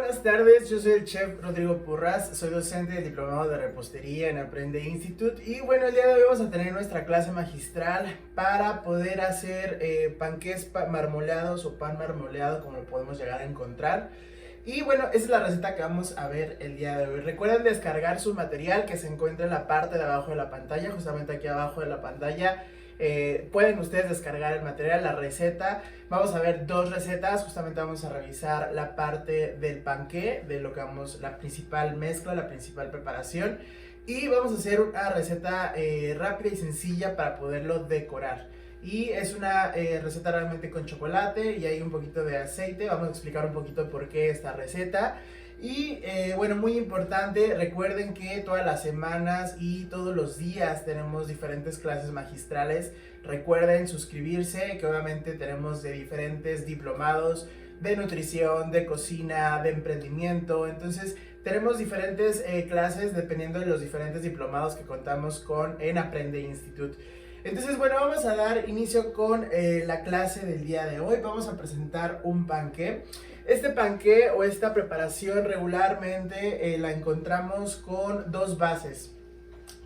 buenas tardes, yo soy el chef Rodrigo Porras, soy docente del Diplomado de Repostería en Aprende Institute y bueno, el día de hoy vamos a tener nuestra clase magistral para poder hacer panqués marmoleados o pan marmoleado como lo podemos llegar a encontrar. Y bueno, esa es la receta que vamos a ver el día de hoy. Recuerden descargar su material que se encuentra en la parte de abajo de la pantalla, justamente aquí abajo de la pantalla. Pueden ustedes descargar el material, la receta. Vamos a ver dos recetas, justamente vamos a revisar la parte del panqué, de lo que vamos, la principal mezcla, la principal preparación. Y vamos a hacer una receta rápida y sencilla para poderlo decorar. Y es una receta realmente con chocolate y hay un poquito de aceite. Vamos a explicar un poquito por qué esta receta. Y bueno, muy importante, recuerden que todas las semanas y todos los días tenemos diferentes clases magistrales. Recuerden suscribirse, que obviamente tenemos de diferentes diplomados de nutrición, de cocina, de emprendimiento. Entonces tenemos diferentes clases dependiendo de los diferentes diplomados que contamos con en Aprende Institute. Entonces, bueno, vamos a dar inicio con la clase del día de hoy. Vamos a presentar un panqué. Este panqué o esta preparación regularmente la encontramos con dos bases.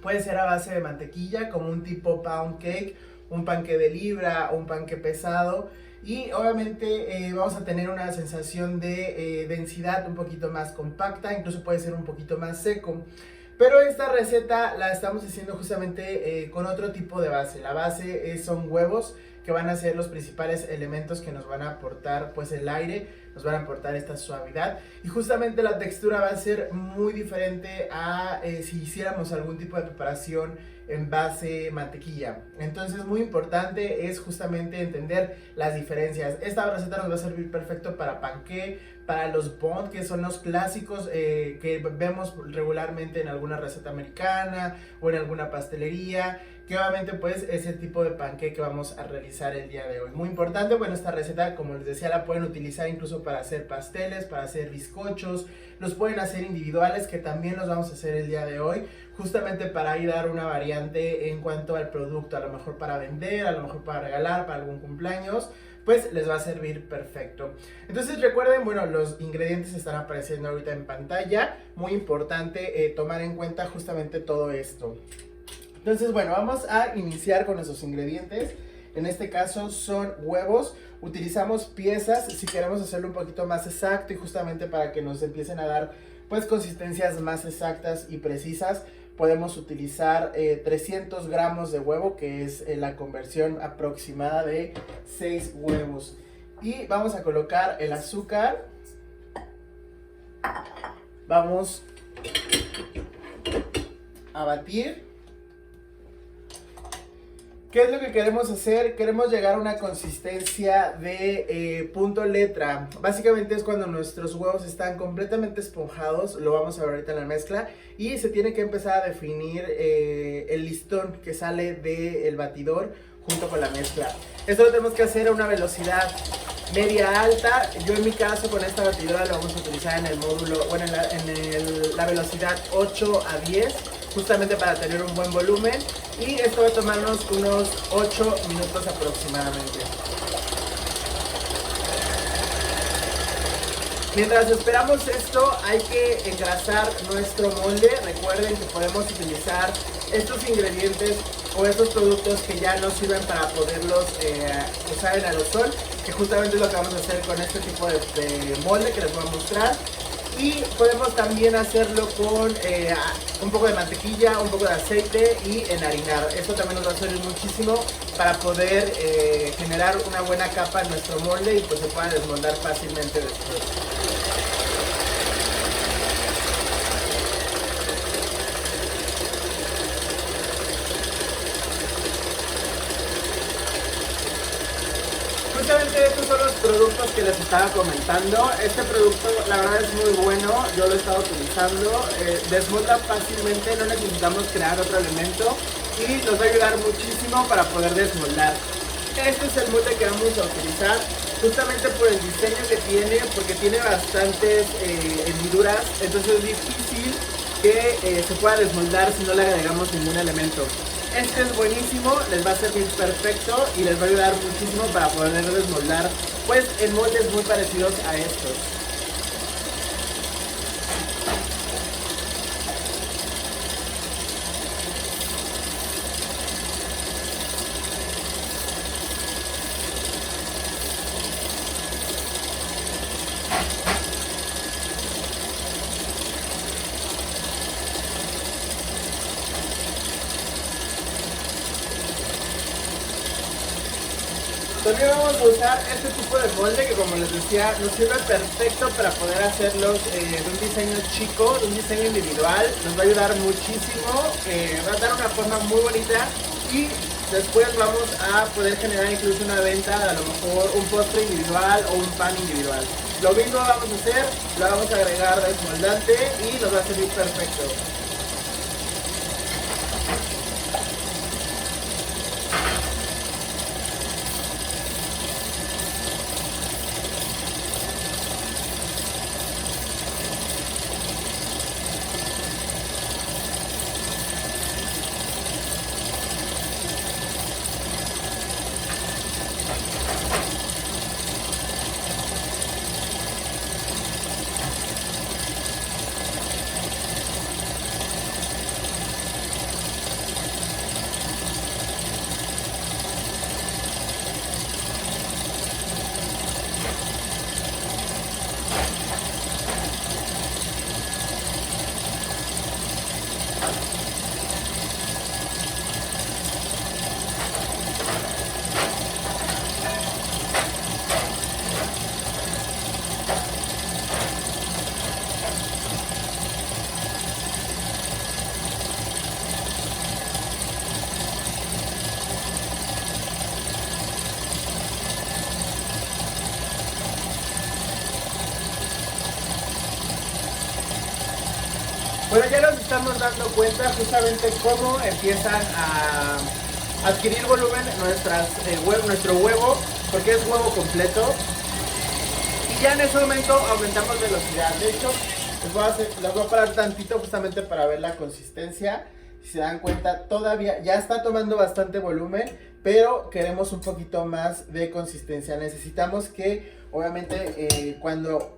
Puede ser a base de mantequilla, como un tipo pound cake, un panqué de libra o un panqué pesado. Y obviamente vamos a tener una sensación de densidad un poquito más compacta, incluso puede ser un poquito más seco. Pero esta receta la estamos haciendo justamente con otro tipo de base. La base son huevos, que van a ser los principales elementos que nos van a aportar pues el aire, nos van a aportar esta suavidad. Y justamente la textura va a ser muy diferente a si hiciéramos algún tipo de preparación en base mantequilla. Entonces muy importante es justamente entender las diferencias. Esta receta nos va a servir perfecto para panqué, para los bond, que son los clásicos que vemos regularmente en alguna receta americana o en alguna pastelería, que obviamente pues es el tipo de panqué que vamos a realizar el día de hoy. Muy importante, bueno, esta receta, como les decía, la pueden utilizar incluso para hacer pasteles, para hacer bizcochos, los pueden hacer individuales, que también los vamos a hacer el día de hoy, justamente para ir a dar una variante en cuanto al producto, a lo mejor para vender, a lo mejor para regalar, para algún cumpleaños, pues les va a servir perfecto. Entonces recuerden, bueno, los ingredientes están apareciendo ahorita en pantalla. Muy importante tomar en cuenta justamente todo esto. Entonces, bueno, vamos a iniciar con esos ingredientes. En este caso son huevos. Utilizamos piezas si queremos hacerlo un poquito más exacto y justamente para que nos empiecen a dar pues consistencias más exactas y precisas. Podemos utilizar 300 gramos de huevo, que es la conversión aproximada de 6 huevos. Y vamos a colocar el azúcar. Vamos a batir. ¿Qué es lo que queremos hacer? Queremos llegar a una consistencia de punto letra. Básicamente es cuando nuestros huevos están completamente esponjados, lo vamos a ver ahorita en la mezcla, y se tiene que empezar a definir el listón que sale del batidor junto con la mezcla. Esto lo tenemos que hacer a una velocidad media alta. Yo en mi caso con esta batidora lo vamos a utilizar en el módulo, bueno, en la velocidad 8 a 10, justamente para tener un buen volumen, y esto va a tomarnos unos 8 minutos aproximadamente. Mientras esperamos esto, hay que engrasar nuestro molde. Recuerden que podemos utilizar estos ingredientes o estos productos que ya nos sirven para poderlos usar en aerosol, que justamente es lo que vamos a hacer con este tipo de molde que les voy a mostrar. Y podemos también hacerlo con un poco de mantequilla, un poco de aceite y enharinar. Esto también nos va a servir muchísimo para poder generar una buena capa en nuestro molde y pues se pueda desmoldar fácilmente después. Justamente estos son los productos que les estaba comentando. Este producto la verdad es muy bueno, yo lo he estado utilizando, desmolda fácilmente, no necesitamos crear otro elemento y nos va a ayudar muchísimo para poder desmoldar. Este es el molde que vamos a utilizar, justamente por el diseño que tiene, porque tiene bastantes hendiduras, entonces es difícil que se pueda desmoldar si no le agregamos ningún elemento. Este es buenísimo, les va a servir perfecto y les va a ayudar muchísimo para poder desmoldar pues en moldes muy parecidos a estos. También vamos a usar este tipo de molde que, como les decía, nos sirve perfecto para poder hacerlos de un diseño chico, de un diseño individual. Nos va a ayudar muchísimo, va a dar una forma muy bonita y después vamos a poder generar incluso una venta de a lo mejor un postre individual o un pan individual. Lo mismo vamos a hacer, lo vamos a agregar desmoldante y nos va a servir perfecto. Bueno, ya nos estamos dando cuenta justamente cómo empiezan a adquirir volumen nuestro huevo, porque es huevo completo. Y ya en ese momento aumentamos velocidad. De hecho, les voy a parar tantito justamente para ver la consistencia. Si se dan cuenta, todavía ya está tomando bastante volumen, pero queremos un poquito más de consistencia. Necesitamos que, obviamente, cuando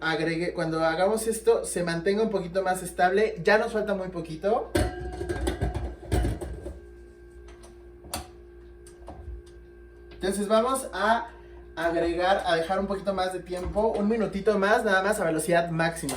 hagamos esto, se mantenga un poquito más estable. Ya nos falta muy poquito. Entonces vamos a dejar un poquito más de tiempo, un minutito más, nada más a velocidad máxima.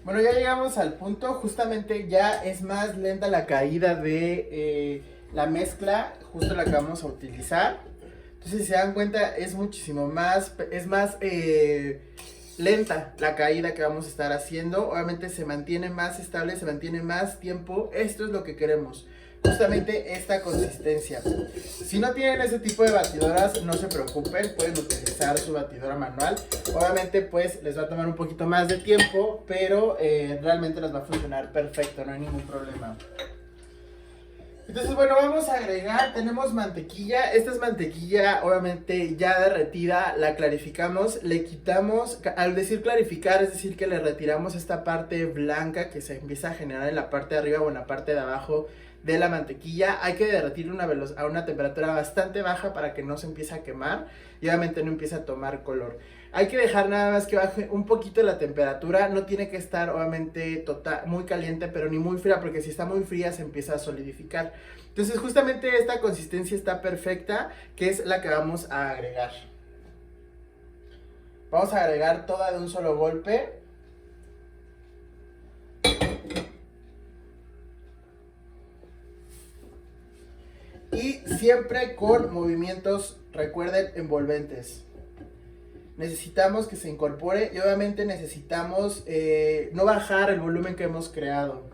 Bueno, ya llegamos al punto, justamente ya es más lenta la caída de la mezcla, justo la que vamos a utilizar. Entonces, si se dan cuenta, es muchísimo más, lenta la caída que vamos a estar haciendo. Obviamente se mantiene más estable, se mantiene más tiempo. Esto es lo que queremos, justamente esta consistencia. Si no tienen ese tipo de batidoras, no se preocupen, pueden utilizar su batidora manual. Obviamente pues les va a tomar un poquito más de tiempo, pero realmente les va a funcionar perfecto, no hay ningún problema. Entonces, bueno, vamos a agregar, tenemos mantequilla. Esta es mantequilla obviamente ya derretida, la clarificamos, le quitamos, al decir clarificar, es decir que le retiramos esta parte blanca que se empieza a generar en la parte de arriba o en la parte de abajo de la mantequilla. Hay que derretirlo a una temperatura bastante baja para que no se empiece a quemar y obviamente no empiece a tomar color. Hay que dejar nada más que baje un poquito la temperatura, no tiene que estar obviamente muy caliente, pero ni muy fría, porque si está muy fría se empieza a solidificar. Entonces justamente esta consistencia está perfecta, que es la que vamos a agregar. Vamos a agregar toda de un solo golpe. Y siempre con movimientos, recuerden, envolventes. Necesitamos que se incorpore y obviamente necesitamos no bajar el volumen que hemos creado.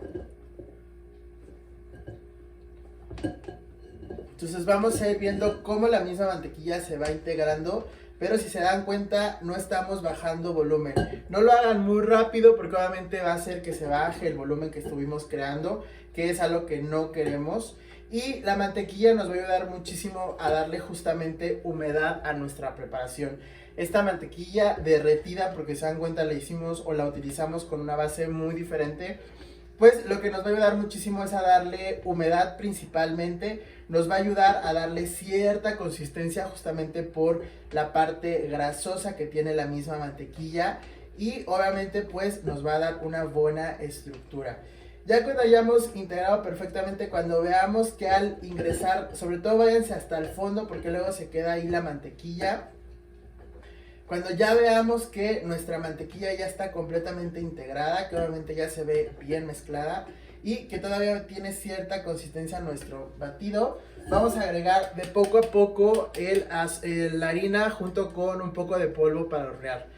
Entonces vamos a ir viendo cómo la misma mantequilla se va integrando, pero si se dan cuenta no estamos bajando volumen. No lo hagan muy rápido porque obviamente va a hacer que se baje el volumen que estuvimos creando, que es algo que no queremos. Y la mantequilla nos va a ayudar muchísimo a darle justamente humedad a nuestra preparación. Esta mantequilla derretida, porque se dan cuenta la hicimos o la utilizamos con una base muy diferente, pues lo que nos va a ayudar muchísimo es a darle humedad principalmente. Nos va a ayudar a darle cierta consistencia justamente por la parte grasosa que tiene la misma mantequilla. Y obviamente pues nos va a dar una buena estructura. Ya cuando hayamos integrado perfectamente, cuando veamos que al ingresar, sobre todo váyanse hasta el fondo porque luego se queda ahí la mantequilla. Cuando ya veamos que nuestra mantequilla ya está completamente integrada, que obviamente ya se ve bien mezclada y que todavía tiene cierta consistencia nuestro batido, vamos a agregar de poco a poco la harina junto con un poco de polvo para hornear.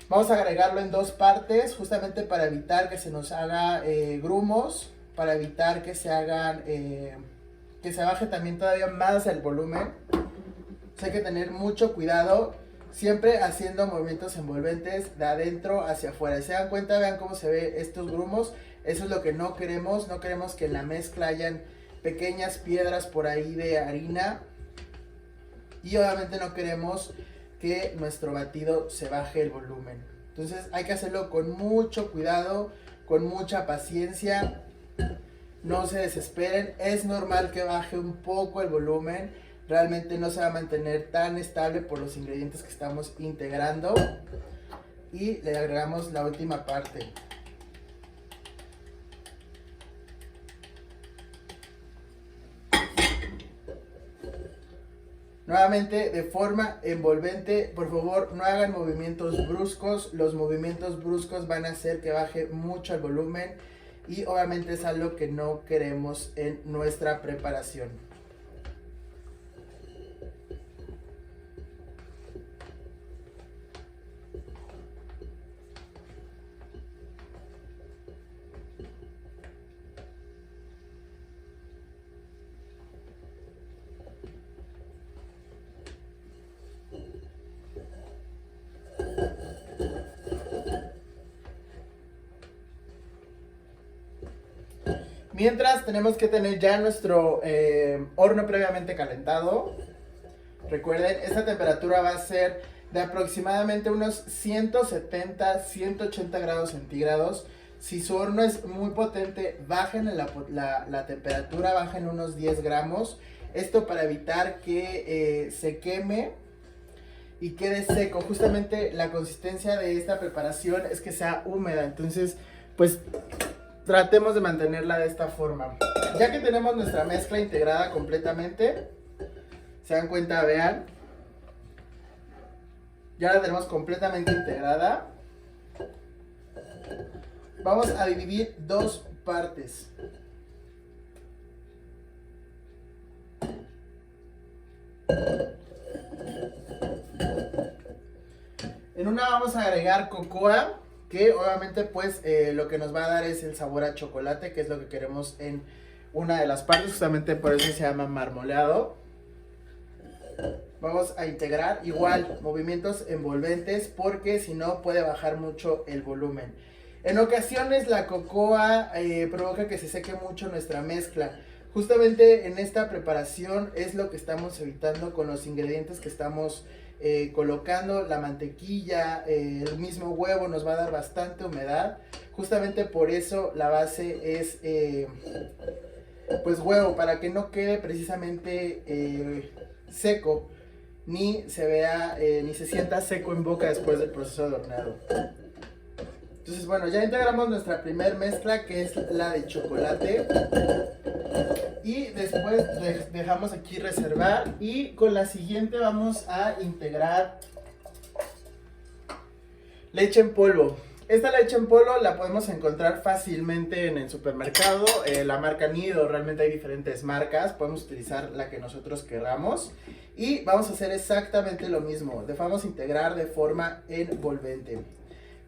Vamos a agregarlo en dos partes, justamente para evitar que se nos haga grumos, para evitar que se hagan, que se baje también todavía más el volumen. Entonces hay que tener mucho cuidado, siempre haciendo movimientos envolventes de adentro hacia afuera. Si se dan cuenta, vean cómo se ve estos grumos, eso es lo que no queremos que en la mezcla hayan pequeñas piedras por ahí de harina. Y obviamente no queremos que nuestro batido se baje el volumen. Entonces hay que hacerlo con mucho cuidado, con mucha paciencia. No se desesperen, es normal que baje un poco el volumen. Realmente no se va a mantener tan estable por los ingredientes que estamos integrando. Y le agregamos la última parte. Nuevamente de forma envolvente, por favor no hagan movimientos bruscos. Los movimientos bruscos van a hacer que baje mucho el volumen y obviamente es algo que no queremos en nuestra preparación. Mientras tenemos que tener ya nuestro horno previamente calentado. Recuerden, esta temperatura va a ser de aproximadamente unos 170, 180 grados centígrados. Si su horno es muy potente, bajen la temperatura, bajen unos 10 gramos. Esto para evitar que se queme y quede seco. Justamente la consistencia de esta preparación es que sea húmeda. Entonces, pues tratemos de mantenerla de esta forma. Ya que tenemos nuestra mezcla integrada completamente, se dan cuenta, vean, ya la tenemos completamente integrada. Vamos a dividir dos partes. En una vamos a agregar cocoa, que obviamente pues lo que nos va a dar es el sabor a chocolate, que es lo que queremos en una de las partes, justamente por eso se llama marmoleado. Vamos a integrar igual movimientos envolventes porque si no puede bajar mucho el volumen. En ocasiones la cocoa provoca que se seque mucho nuestra mezcla. Justamente en esta preparación es lo que estamos evitando con los ingredientes que estamos colocando. La mantequilla, el mismo huevo nos va a dar bastante humedad. Justamente por eso la base es pues huevo, para que no quede precisamente seco, ni se vea, ni se sienta seco en boca después del proceso de horneado. Entonces, bueno, ya integramos nuestra primer mezcla, que es la de chocolate. Y después dejamos aquí reservar. Y con la siguiente vamos a integrar leche en polvo. Esta leche en polvo la podemos encontrar fácilmente en el supermercado. La marca Nido, realmente hay diferentes marcas. Podemos utilizar la que nosotros queramos. Y vamos a hacer exactamente lo mismo. Vamos a integrar de forma envolvente,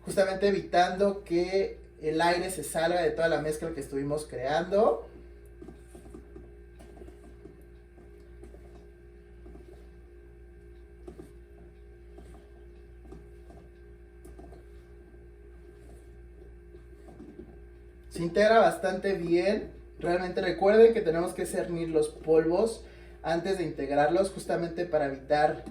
justamente evitando que el aire se salga de toda la mezcla que estuvimos creando. Se integra bastante bien. Realmente recuerden que tenemos que cernir los polvos antes de integrarlos, justamente para evitar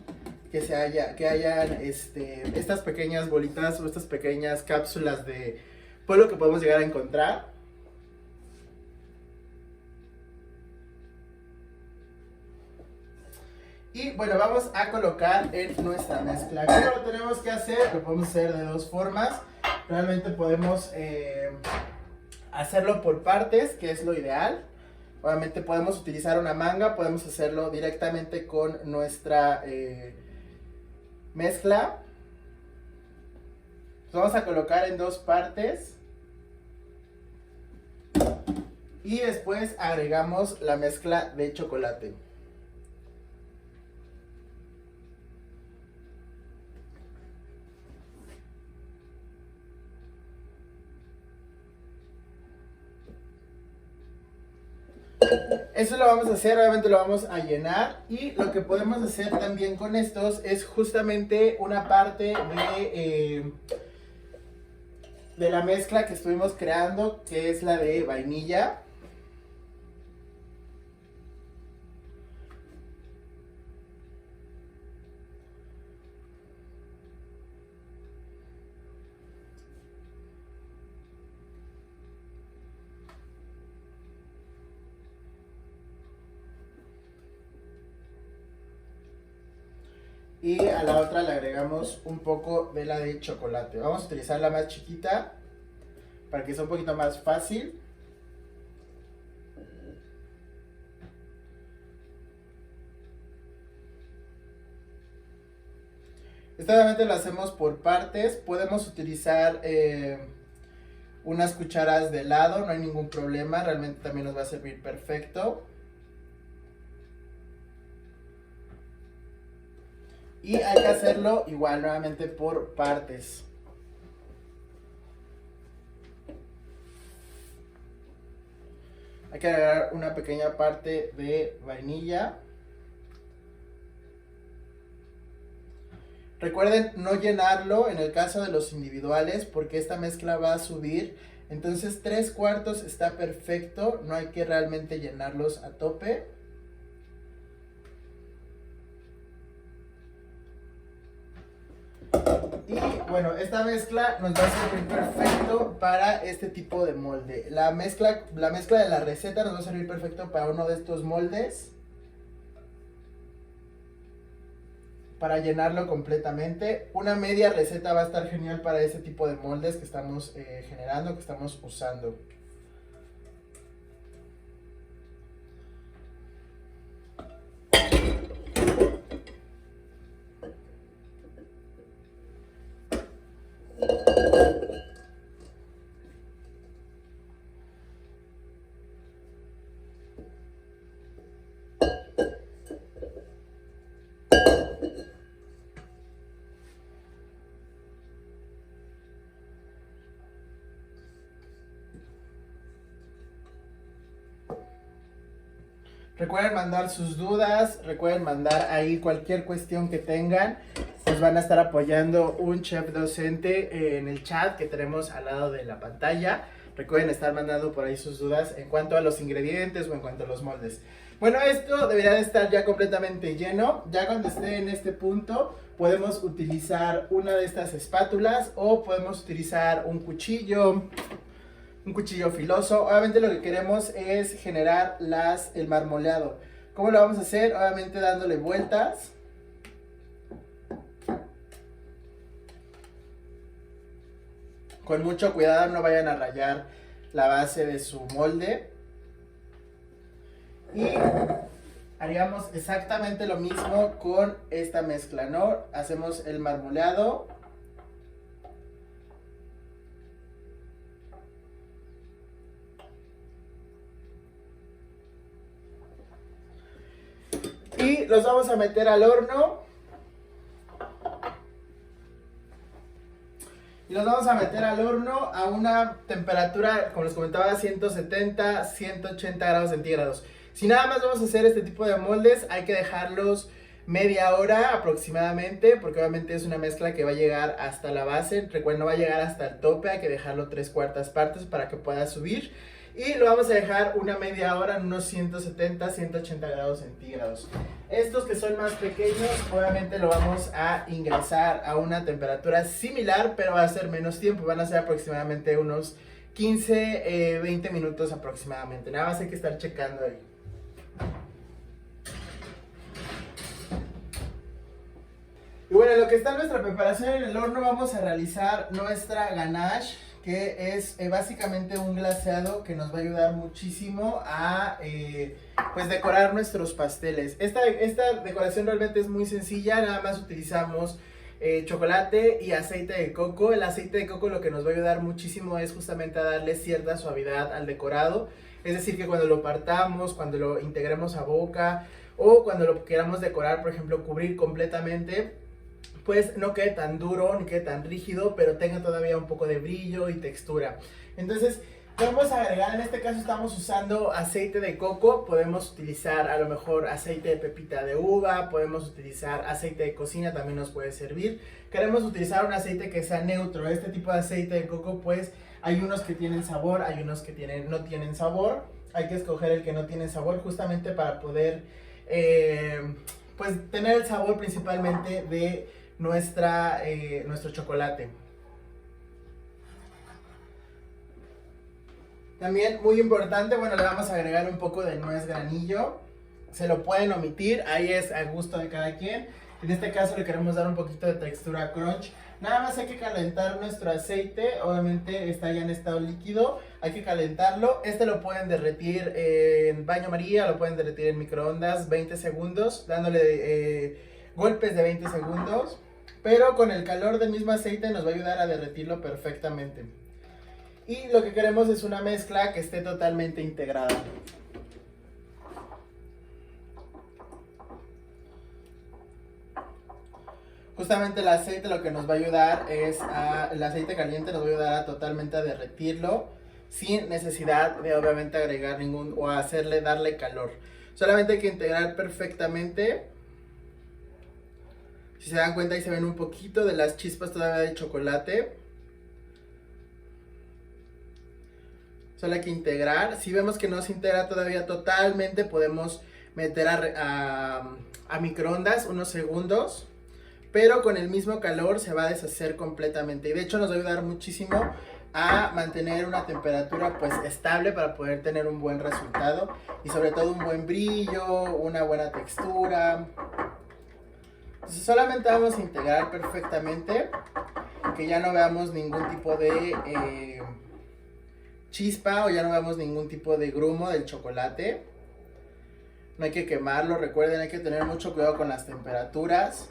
que hayan estas pequeñas bolitas o estas pequeñas cápsulas de polvo que podemos llegar a encontrar. Y bueno, vamos a colocar en nuestra mezcla. ¿Cómo lo tenemos que hacer? Lo podemos hacer de dos formas. Realmente podemos hacerlo por partes, que es lo ideal. Obviamente podemos utilizar una manga, podemos hacerlo directamente con nuestra mezcla. Vamos a colocar en dos partes. Y después agregamos la mezcla de chocolate. Eso lo vamos a hacer, obviamente lo vamos a llenar. Y lo que podemos hacer también con estos es justamente una parte de la mezcla que estuvimos creando, que es la de vainilla. Y a la otra le agregamos un poco de la de chocolate. Vamos a utilizar la más chiquita para que sea un poquito más fácil. Esto obviamente lo hacemos por partes. Podemos utilizar unas cucharas de helado, no hay ningún problema. Realmente también nos va a servir perfecto. Y hay que hacerlo igual, nuevamente por partes. Hay que agregar una pequeña parte de vainilla. Recuerden no llenarlo en el caso de los individuales, porque esta mezcla va a subir. Entonces 3/4 está perfecto, no hay que realmente llenarlos a tope. Y bueno, esta mezcla nos va a servir perfecto para este tipo de molde. La mezcla de la receta nos va a servir perfecto para uno de estos moldes, para llenarlo completamente. Una media receta va a estar genial para este tipo de moldes que estamos generando, que estamos usando. Recuerden mandar sus dudas, recuerden mandar ahí cualquier cuestión que tengan. Nos van a estar apoyando un chef docente en el chat que tenemos al lado de la pantalla. Recuerden estar mandando por ahí sus dudas en cuanto a los ingredientes o en cuanto a los moldes. Bueno, esto debería de estar ya completamente lleno. Ya cuando esté en este punto podemos utilizar una de estas espátulas o podemos utilizar un cuchillo un cuchillo filoso. Obviamente lo que queremos es generar el marmoleado. ¿Cómo lo vamos a hacer? Obviamente dándole vueltas. Con mucho cuidado, no vayan a rayar la base de su molde. Y haríamos exactamente lo mismo con esta mezcla, ¿no? Hacemos el marmoleado. Y los vamos a meter al horno. Y los vamos a meter al horno a una temperatura, como les comentaba, 170, 180 grados centígrados. Si nada más vamos a hacer este tipo de moldes, hay que dejarlos media hora aproximadamente, porque obviamente es una mezcla que va a llegar hasta la base. Recuerden, no va a llegar hasta el tope, hay que dejarlo 3/4 partes para que pueda subir. Y lo vamos a dejar una media hora en unos 170, 180 grados centígrados. Estos que son más pequeños, obviamente lo vamos a ingresar a una temperatura similar, pero va a ser menos tiempo. Van a ser aproximadamente unos 15, 20 minutos aproximadamente. Nada más hay que estar checando ahí. Y bueno, lo que está en nuestra preparación en el horno, vamos a realizar nuestra ganache, que es básicamente un glaseado que nos va a ayudar muchísimo a pues decorar nuestros pasteles. Esta decoración realmente es muy sencilla, nada más utilizamos chocolate y aceite de coco. El aceite de coco lo que nos va a ayudar muchísimo es justamente a darle cierta suavidad al decorado. Es decir, que cuando lo partamos, cuando lo integremos a boca o cuando lo queramos decorar, por ejemplo, cubrir completamente, pues no quede tan duro ni quede tan rígido, pero tenga todavía un poco de brillo y textura. Entonces vamos a agregar, en este caso estamos usando aceite de coco. Podemos utilizar a lo mejor aceite de pepita de uva, podemos utilizar aceite de cocina, también nos puede servir. Queremos utilizar un aceite que sea neutro. Este tipo de aceite de coco, pues hay unos que tienen sabor, hay unos que no tienen sabor. Hay que escoger el que no tiene sabor justamente para poder pues tener el sabor principalmente de nuestro chocolate. También muy importante, bueno, le vamos a agregar un poco de nuez granillo. Se lo pueden omitir, ahí es a gusto de cada quien. En este caso le queremos dar un poquito de textura crunch. Nada más hay que calentar nuestro aceite, obviamente está ya en estado líquido, hay que calentarlo. Este lo pueden derretir en baño María, lo pueden derretir en microondas 20 segundos, dándole golpes de 20 segundos. Pero con el calor del mismo aceite nos va a ayudar a derretirlo perfectamente. Y lo que queremos es una mezcla que esté totalmente integrada. Justamente el aceite lo que nos va a ayudar el aceite caliente nos va a ayudar a totalmente a derretirlo sin necesidad de obviamente agregar o darle calor. Solamente hay que integrar perfectamente. Si se dan cuenta, ahí se ven un poquito de las chispas todavía de chocolate. Solo hay que integrar. Si vemos que no se integra todavía totalmente, podemos meter a microondas unos segundos. Pero con el mismo calor se va a deshacer completamente. Y de hecho nos va a ayudar muchísimo a mantener una temperatura pues estable para poder tener un buen resultado. Y sobre todo un buen brillo, una buena textura. Entonces solamente vamos a integrar perfectamente, que ya no veamos ningún tipo de chispa o ya no veamos ningún tipo de grumo del chocolate. No hay que quemarlo, recuerden, hay que tener mucho cuidado con las temperaturas.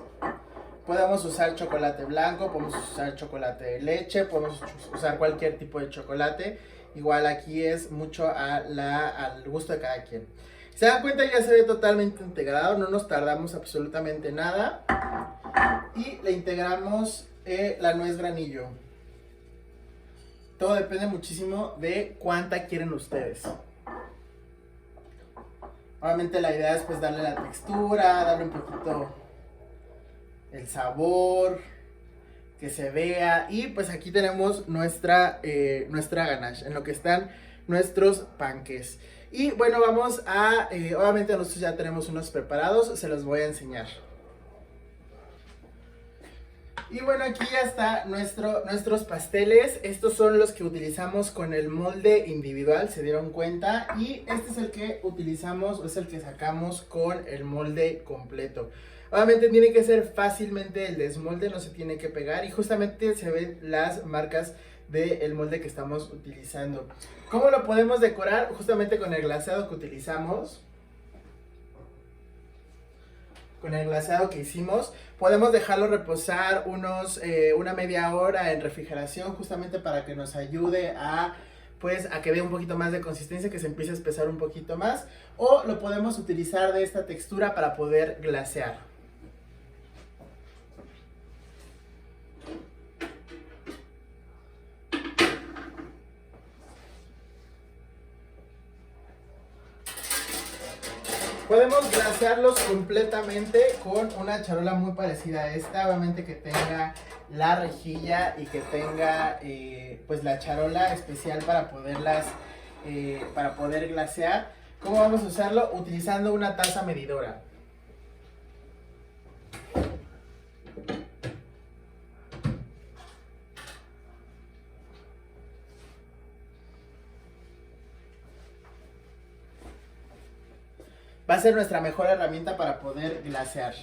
Podemos usar chocolate blanco, podemos usar chocolate de leche, podemos usar cualquier tipo de chocolate. Igual aquí es mucho al gusto de cada quien. Se dan cuenta, ya se ve totalmente integrado, no nos tardamos absolutamente nada. Y le integramos la nuez granillo. Todo depende muchísimo de cuánta quieren ustedes. Obviamente la idea es pues darle la textura, darle un poquito el sabor, que se vea. Y pues aquí tenemos nuestra ganache, en lo que están nuestros panqués. Y bueno, vamos obviamente nosotros ya tenemos unos preparados, se los voy a enseñar. Y bueno, aquí ya está nuestros pasteles. Estos son los que utilizamos con el molde individual, se dieron cuenta. Y este es el que utilizamos, o es el que sacamos con el molde completo. Obviamente tiene que ser fácilmente el desmolde, no se tiene que pegar. Y justamente se ven las marcas del molde que estamos utilizando. ¿Cómo lo podemos decorar? Justamente con el glaseado que utilizamos. Con el glaseado que hicimos, podemos dejarlo reposar una media hora en refrigeración, justamente para que nos ayude a que dé un poquito más de consistencia, que se empiece a espesar un poquito más, o lo podemos utilizar de esta textura para poder glasear. Podemos glasearlos completamente con una charola muy parecida a esta, obviamente que tenga la rejilla y que tenga pues la charola especial para poder glasear. ¿Cómo vamos a usarlo? Utilizando una taza medidora. Va a ser nuestra mejor herramienta para poder glasear.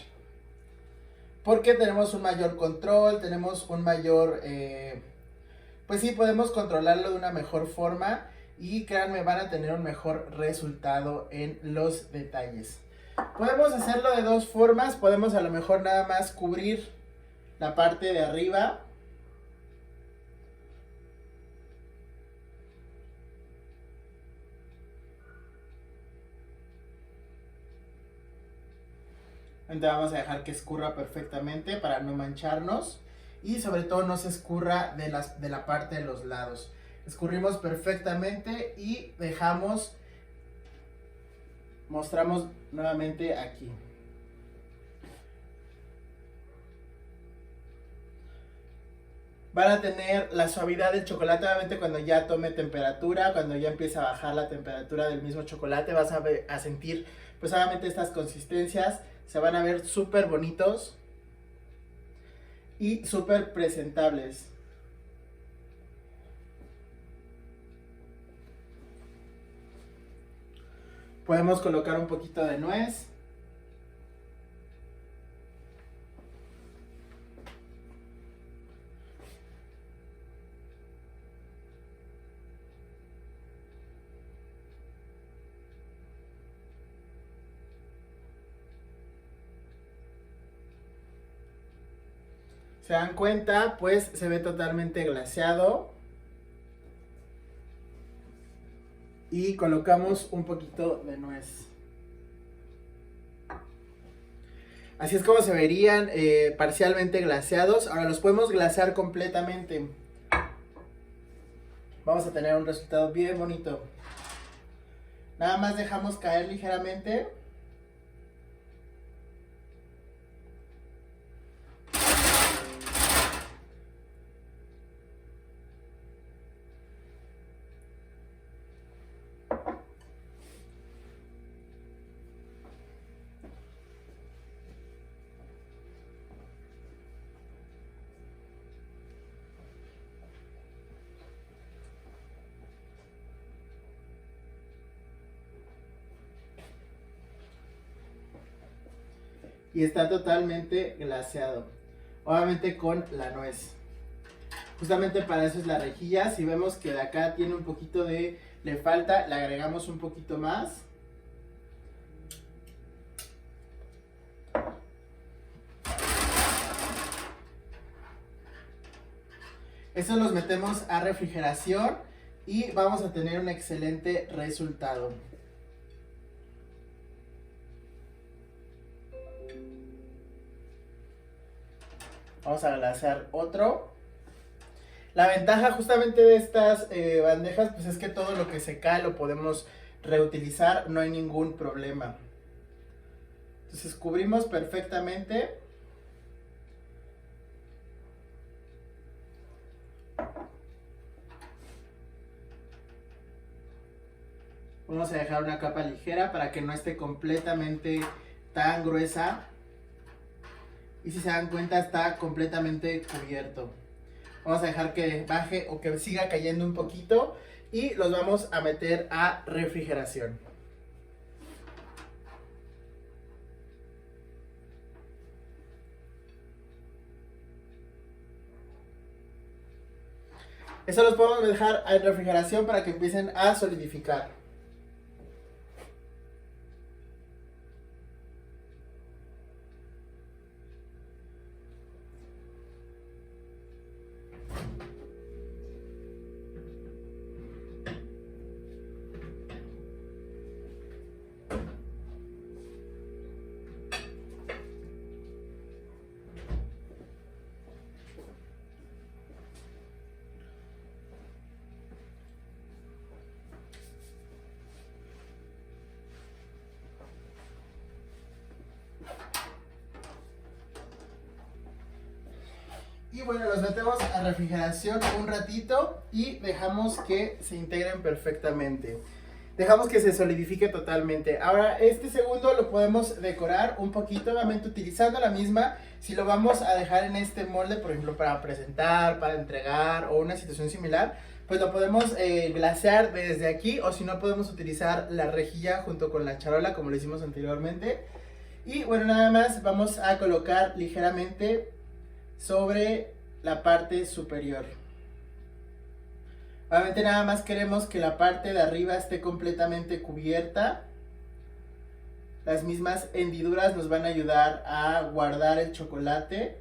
Porque tenemos un mayor control, tenemos un mayor... pues sí, podemos controlarlo de una mejor forma y créanme, van a tener un mejor resultado en los detalles. Podemos hacerlo de dos formas, podemos a lo mejor nada más cubrir la parte de arriba. Entonces vamos a dejar que escurra perfectamente para no mancharnos. Y sobre todo no se escurra de la parte de los lados. Escurrimos perfectamente y mostramos nuevamente aquí. Van a tener la suavidad del chocolate, obviamente cuando ya tome temperatura, cuando ya empiece a bajar la temperatura del mismo chocolate, vas a sentir pues obviamente estas consistencias. Se van a ver súper bonitos y súper presentables. Podemos colocar un poquito de nuez. ¿Se dan cuenta? Pues se ve totalmente glaseado. Y colocamos un poquito de nuez. Así es como se verían parcialmente glaseados. Ahora los podemos glasear completamente. Vamos a tener un resultado bien bonito. Nada más dejamos caer ligeramente. Y está totalmente glaseado. Obviamente con la nuez. Justamente para eso es la rejilla. Si vemos que de acá tiene un poquito le falta, le agregamos un poquito más. Estos los metemos a refrigeración y vamos a tener un excelente resultado. Vamos a glasear otro. La ventaja justamente de estas bandejas pues es que todo lo que se cae lo podemos reutilizar, no hay ningún problema. Entonces cubrimos perfectamente. Vamos a dejar una capa ligera para que no esté completamente tan gruesa. y si se dan cuenta está completamente cubierto. Vamos a dejar que baje o que siga cayendo un poquito y los vamos a meter a refrigeración. Eso los podemos dejar en refrigeración para que empiecen a solidificar. Y bueno, los metemos a refrigeración un ratito y dejamos que se integren perfectamente. Dejamos que se solidifique totalmente. Ahora, este segundo lo podemos decorar un poquito, obviamente utilizando la misma. Si lo vamos a dejar en este molde, por ejemplo, para presentar, para entregar o una situación similar, pues lo podemos glasear desde aquí, o si no podemos utilizar la rejilla junto con la charola como lo hicimos anteriormente. Y bueno, nada más vamos a colocar ligeramente sobre la parte superior. Obviamente nada más queremos que la parte de arriba esté completamente cubierta. Las mismas hendiduras nos van a ayudar a guardar el chocolate.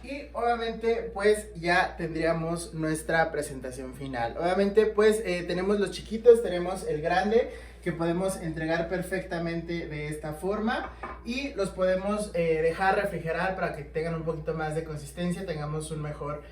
Y obviamente pues ya tendríamos nuestra presentación final. Obviamente pues tenemos los chiquitos, tenemos el grande que podemos entregar perfectamente de esta forma y los podemos dejar refrigerar para que tengan un poquito más de consistencia, tengamos un mejor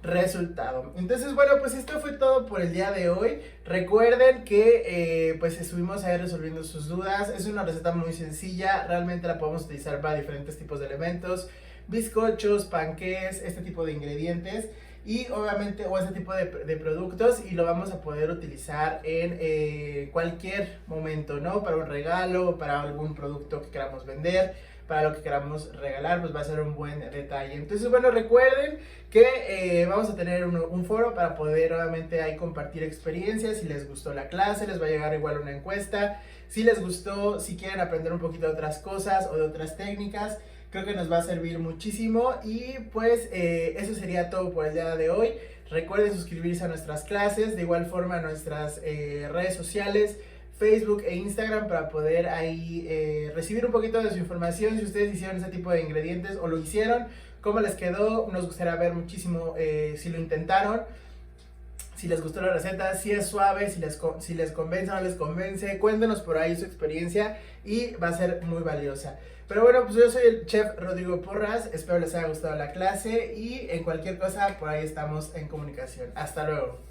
resultado. Entonces bueno, pues esto fue todo por el día de hoy. Recuerden que pues estuvimos ahí resolviendo sus dudas. Es una receta muy sencilla, realmente la podemos utilizar para diferentes tipos de elementos, bizcochos, panqués, este tipo de ingredientes y obviamente o este tipo de productos, y lo vamos a poder utilizar en cualquier momento, ¿no? Para un regalo, para algún producto que queramos vender, para lo que queramos regalar, pues va a ser un buen detalle. Entonces bueno, recuerden que vamos a tener un foro para poder obviamente ahí compartir experiencias. Si les gustó la clase, les va a llegar igual una encuesta. Si les gustó, si quieren aprender un poquito de otras cosas o de otras técnicas, creo que nos va a servir muchísimo. Y pues eso sería todo por el día de hoy. Recuerden suscribirse a nuestras clases, de igual forma a nuestras redes sociales, Facebook e Instagram, para poder ahí recibir un poquito de su información. Si ustedes hicieron ese tipo de ingredientes o lo hicieron, cómo les quedó, nos gustaría ver muchísimo si lo intentaron, si les gustó la receta, si es suave, si les convence o no les convence. Cuéntenos por ahí su experiencia y va a ser muy valiosa. Pero bueno, pues yo soy el chef Rodrigo Porras, espero les haya gustado la clase y en cualquier cosa por ahí estamos en comunicación. Hasta luego.